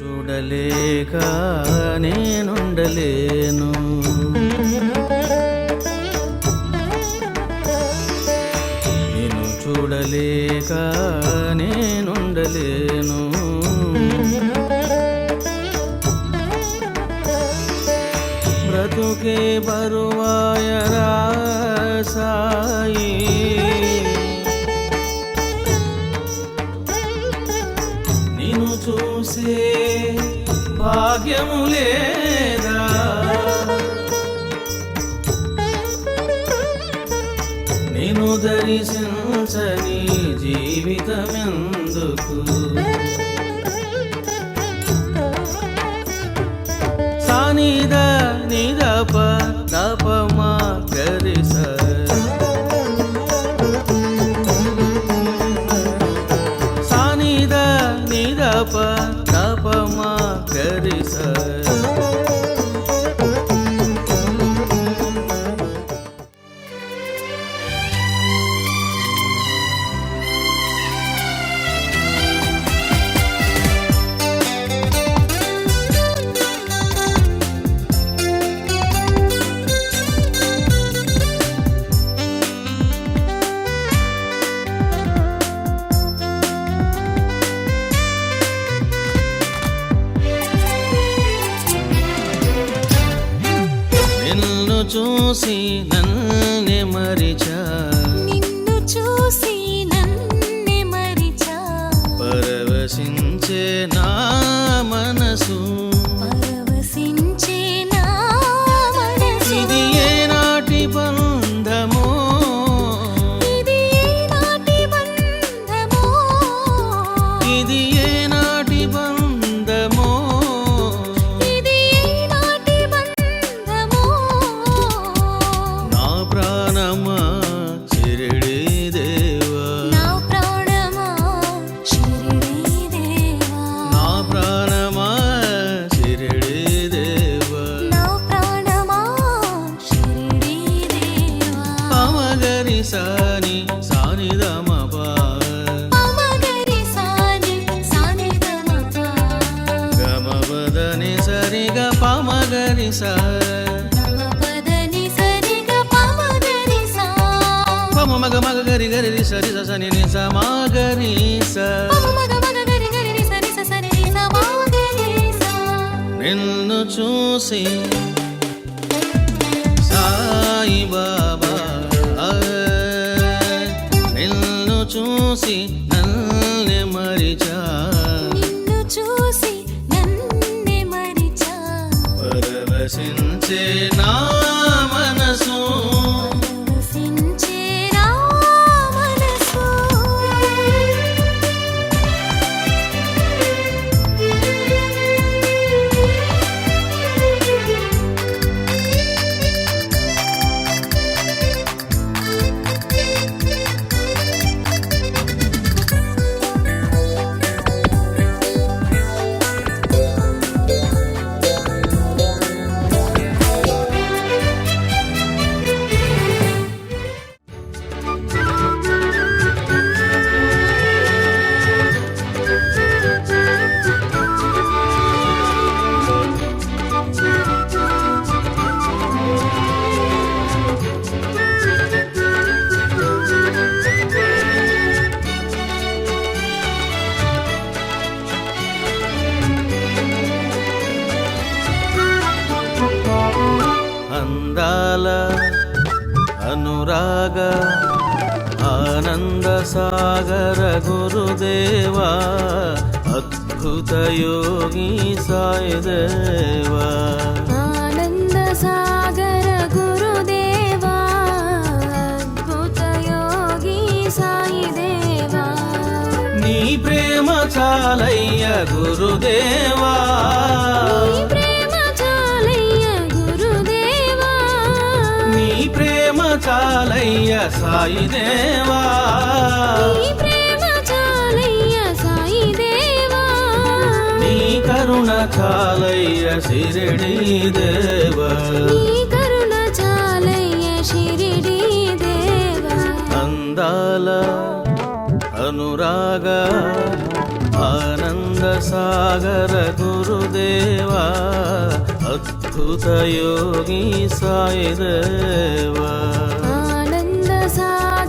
చూడలేక నేనుండలేను, నిన్ను చూడలేక నేనుండలేను. బ్రతుకే బరువాయరా సాయి, నిన్ను చూసే భాగ్యము లేదా, నిన్ను దర్శించని జీవితమెందుకు. సానిద నిదప దపమా గరిస, సానిద నిదప దపమా గరిస. నిన్ను చూసి నన్నే మరిచా, నిన్ను చూసి నన్నే మరిచా, పరవశించే నా మనసు, పరవశించే నా మనసు. ఇది ఏనాటి బంధమో, ఇది ఏనాటి బంధమో, ఇది ఏనాటి బంధమో, ఇది ఏనాటి బంధమో. నా ప్రాణమా షిరిడీ దేవా, నా ప్రాణమా షిరిడీ దేవా, నా ప్రాణమా షిరిడీ దేవా. నా ప్రాణమా షిరిడీ దేవా. పమగరి సాని సానిదమప, పమగరి సాని సానిదమప, గమపదని సరిగ పమగరి సా, గమపదని సరిగ పమగరి సా, పమగ మగ గరి గరి రి సరి స సని ని స మగరి స. పమగ మగ గరి గరి రి సరి స సరి రి స మగరి సా. నిన్ను చూసి సాయి బాబా, నిన్ను చూసి నన్నే మరిచా, నిన్ను చూసి నన్నే మరిచా, పరవశించే నా మనసు, పరవశించే నా మనసు. అందాల అనురాగ ఆనంద సాగర గురుదేవా, అద్భుత యోగి సాయి దేవా. ఆనంద సాగర గురుదేవా, అద్భుత యోగి సాయి దేవా. నీ ప్రేమ చాలయ్య గురుదేవా, నీ ప్రేమ చాలయ్య గురుదేవా, నీ ప్రేమ చాలయ్య సాయి దేవా, నీ ప్రేమ చాలయ్య సాయి దేవా. నీ కరుణ చాలయ్య షిరిడీ దేవా, నీ కరుణ చాలయ్య షిరిడీ దేవా. అందాల అనురాగ ఆనంద సాగర గురుదేవా అద్భుత యోగి సాయి దేవా ఆనంద సాగర